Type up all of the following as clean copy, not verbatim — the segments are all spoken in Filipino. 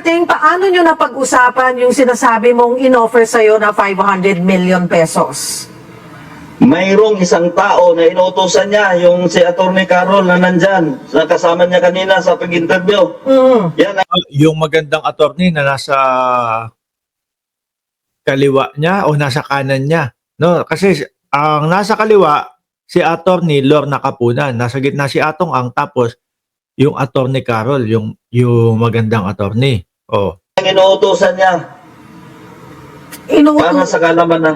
Ting, paano nyo napag-usapan yung sinasabi mong in-offer sa'yo na 500 million pesos? Mayroong isang tao na inuutosan niya, yung si Atty. Carol na nandyan, na kasama niya kanina sa pag-interview. Yan ang Yung magandang attorney na nasa kaliwa niya o nasa kanan niya. No? Kasi ang nasa kaliwa, si attorney Lorna Kapunan. Nasa gitna si Atong Ang, tapos yung attorney Carol, yung magandang attorney. Oh. inuutosan niya para sa kalaman na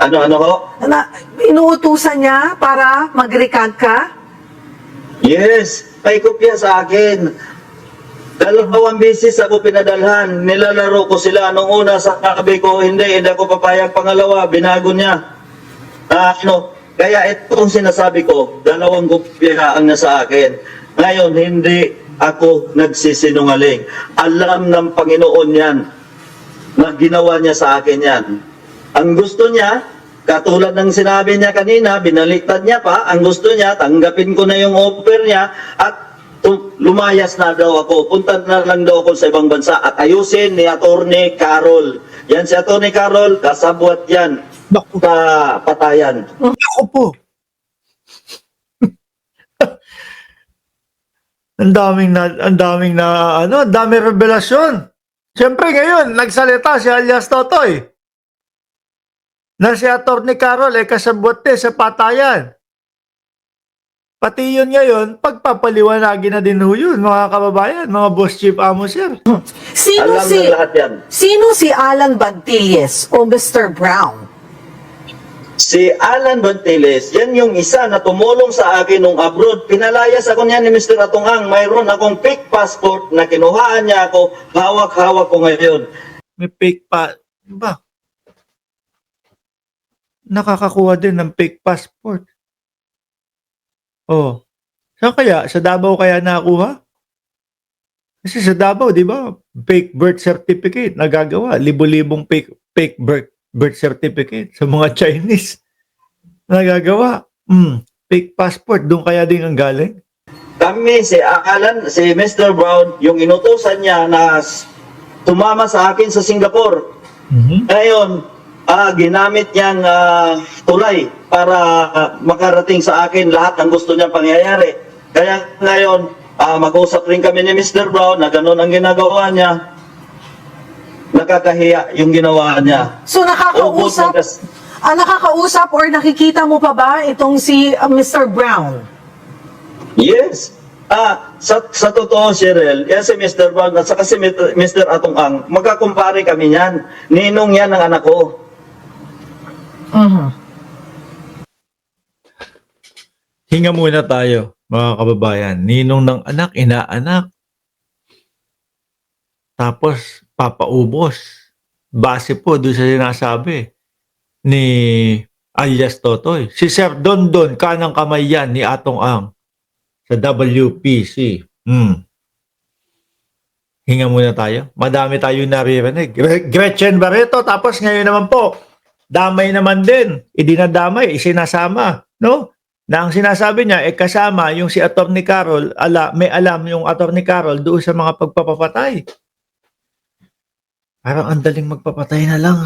ano ko? Inuutusan niya para mag-recant ka? Yes, may kopya sa akin. 2 beses ako pinadalhan. Nilalaro ko sila. Nung una, sabi ko, hindi ako papayag. Pangalawa, binago niya. Kaya itong sinasabi ko, 2 kopya ang nasa akin. Ngayon, hindi ako nagsisinungaling. Alam ng Panginoon yan na ginawa niya sa akin yan. Ang gusto niya, katulad ng sinabi niya kanina, binaliktad niya pa, ang gusto niya, tanggapin ko na yung offer niya at lumayas na daw ako. Punta na lang daw ako sa ibang bansa at ayusin ni Atty. Carol. Yan si Atty. Carol, kasabwat yan. Patayan. Ako po. ang daming revelasyon. Siyempre ngayon, nagsalita si alias Totoy na si Atty. Carol kasabwat sa patayan. Pati yun ngayon, pagpapaliwanagin na din ho yun, mga kababayan, mga boss chief amo sir. Sino Alam si ng lahat yan. Sino si Alan Bantilles o Mr. Brown? Si Alan Bantiles, yan yung isa na tumulong sa akin nung abroad. Pinalayas ako niya ni Mr. Atong Ang. Mayroon akong fake passport na kinuhaan niya ako. Hawak-hawak ko ngayon. May fake ba? Nakakakuha din ng fake passport. Oh. Saan kaya? Sa Davao kaya nakakuha? Kasi sa Davao, di ba? Fake birth certificate nagagawa. Libo-libong fake birth certificate sa mga Chinese. Nagagawa. Fake passport. Doon kaya din ang galing? Kami, si Alan, si Mr. Brown, yung inutusan niya na tumama sa akin sa Singapore. Ngayon, ginamit niyang tulay para makarating sa akin lahat ng gusto niyang pangyayari. Kaya ngayon, mag-usap rin kami ni Mr. Brown na gano'n ang ginagawa niya. Nakakahiya yung ginawa niya. So nakakausap or nakikita mo pa ba itong si Mr. Brown? Yes. Sa totoo, Cheryl, yan si Mr. Brown at saka si Mr. Atong Ang, magkakumpare kami niyan. Ninong yan ng anak ko. Hinga muna tayo, mga kababayan. Ninong ng anak, inaanak. Tapos, papaubos. Base po doon sa sinasabi ni alias Totoy. Si Sir Dondon, kanang kamay yan ni Atong Ang sa WPC. Hinga muna tayo. Madami tayo naririnig. Gretchen Barreto, tapos ngayon naman po, damay naman din. Idinadamay, isinasama. No? Na ang sinasabi niya, kasama yung si Atty. Carol, may alam yung Atty. Carol doon sa mga pagpapapatay. Parang ang daling magpapatay na lang.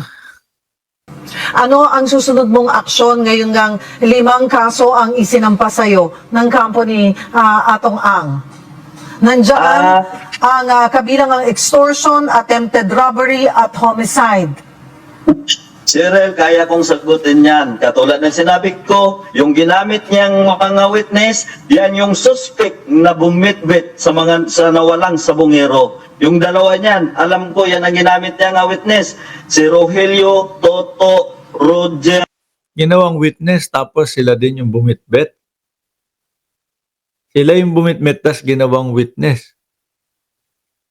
Ano ang susunod mong aksyon ngayon ngang 5 kaso ang isinampa sa'yo ng company Atong Ang? Nandiyan ang kabilang ang extortion, attempted robbery at homicide. Cheryl, kaya kong sagutin yan. Katulad ng sinabi ko, yung ginamit niyang mga witness, yan yung suspect na bumitbit sa nawalang sa bungero. Yung dalawa niyan, alam ko yan ang ginamit niya nga witness. Si Rogelio, Toto, Roger. Ginawang witness, tapos sila din yung bumitbit. Sila yung bumitbit, tapos ginawang witness.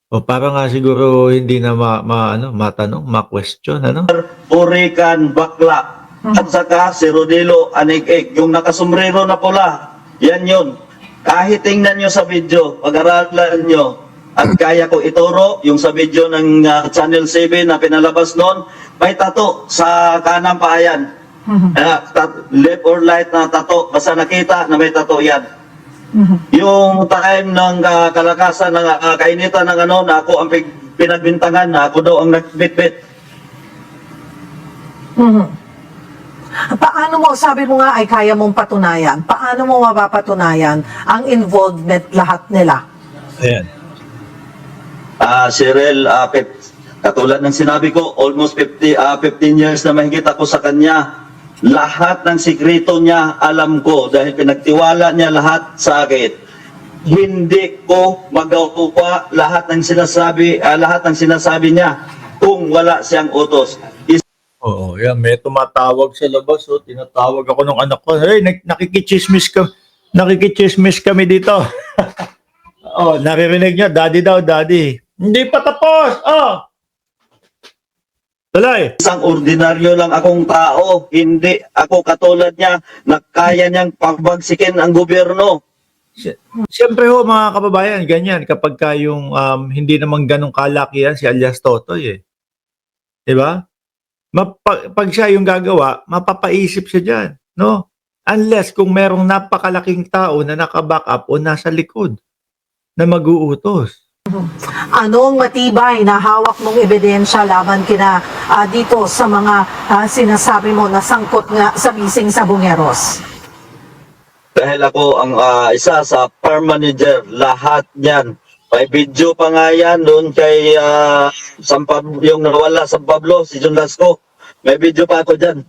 O parang nga siguro hindi na matanong, ma-question, ano? Urican Bakla. At saka si Rodelo Anig-Eg, yung nakasumbrero na pula. Yan yun. Kahit tingnan nyo sa video, pag-aralan nyo, at kaya ko ituro, yung sa video ng Channel 7 na pinalabas noon, may tato sa kanang paayan. Left or right na tato, basta nakita na may tato yan. Yung time ng kalakasan ng kainitan ng ano, na ako ang pinagbintangan, na ako daw ang nagbitbit. Paano mo, sabi mo nga ay kaya mong patunayan, paano mo mapapatunayan ang involvement lahat nila? Ayan. Cheryl, katulad ng sinabi ko, almost 15 years na mahigit ako sa kanya. Lahat ng sikreto niya alam ko dahil pinagtiwala niya lahat sa akin. Hindi ko magawa lahat ng sinasabi niya kung wala siyang utos. Oo, yan. May tumatawag sa labas. Oh. Tinatawag ako ng anak ko. Hey, nakikichismis kami dito. Oh, naririnig niya, daddy daw, daddy. Hindi pa tapos. Oh. Tuloy. Isang ordinaryo lang akong tao, hindi ako katulad niya na kaya niyang pagbagsikin ang gobyerno. Siyempre ho, mga kababayan, ganyan. Kapag yung hindi naman ganong kalakihan si alias Totoy eh. Diba? Pag siya yung gagawa, mapapaisip siya dyan. No? Unless kung merong napakalaking tao na naka-back up o nasa likod na mag-uutos. Anong matibay na hawak mong ebidensya laban kina dito sa mga sinasabi mo na sangkot nga sa missing sa Bungeros? Dahil ako ang isa sa farm manager, lahat niyan. May video pa nga yan doon kay yung nawala sa Pablo, si John Lasco. May video pa ako dyan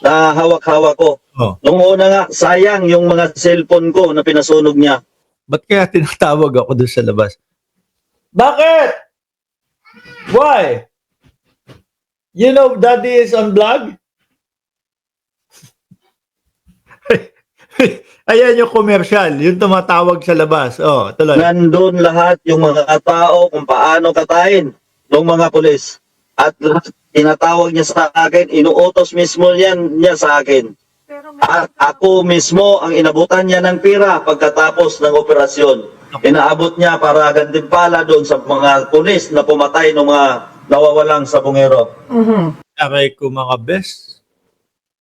na hawak-hawak ko. Oh. Nung una nga, sayang yung mga cellphone ko na pinasunog niya. Ba't kaya tinatawag ako doon sa labas? Bakit? Why? You know daddy is on vlog? Ayan yung commercial, yung tumatawag sa labas. Oh, tuloy. Nandun lahat yung mga tao kung paano katayin ng mga pulis. At tinatawag niya sa akin, inuutos mismo niya sa akin. At ako mismo ang inabutan niya ng pira pagkatapos ng operasyon. Inaabot niya para gantimpala doon sa mga pulis na pumatay ng mga nawawalang sa Bungero. Aray ko mga best.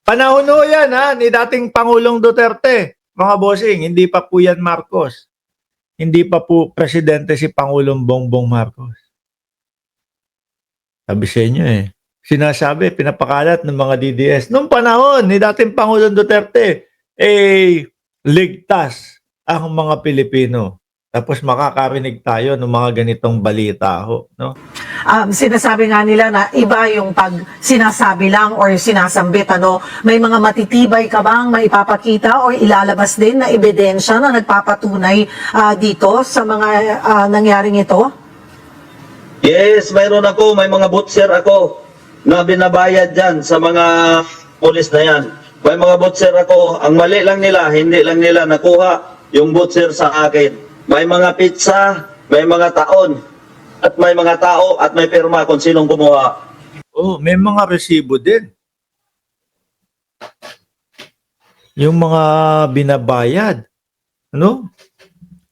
Panahon ho yan ha, ni dating Pangulong Duterte. Mga bossing, hindi pa po yan Marcos. Hindi pa po presidente si Pangulong Bongbong Marcos. Sabi sa inyo eh. Sinasabi, pinapakalat ng mga DDS. Noong panahon ni dating Pangulong Duterte, ligtas ang mga Pilipino. Tapos makakarinig tayo ng mga ganitong balita ho, no? Sinasabi nga nila na iba yung pag sinasabi lang or sinasambit, ano, may mga matitibay ka bang maipapakita o ilalabas din na ebidensya na nagpapatunay dito sa mga nangyaring ito? Yes, mayroon ako. May mga butcher ako na binabayad dyan sa mga pulis na yan. May mga butcher ako. Ang mali lang nila, hindi lang nila nakuha yung butcher sa akin. May mga pizza, may mga taon, at may mga tao, at may pirma kung sinong kumuha. Oh, may mga resibo din. Yung mga binabayad. Ano?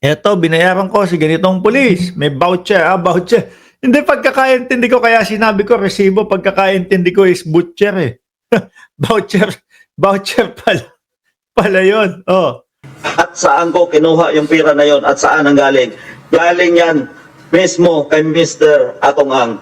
Eto, binayaran ko si ganitong pulis. May voucher, voucher. Hindi, pagkakaintindi ko, kaya sinabi ko resibo, pagkakaintindi ko is butcher eh. Voucher pala yun. Oh. At saan ko kinuha yung pira na yon at saan ang galing? Galing yan mismo kay Mr. Atong Ang.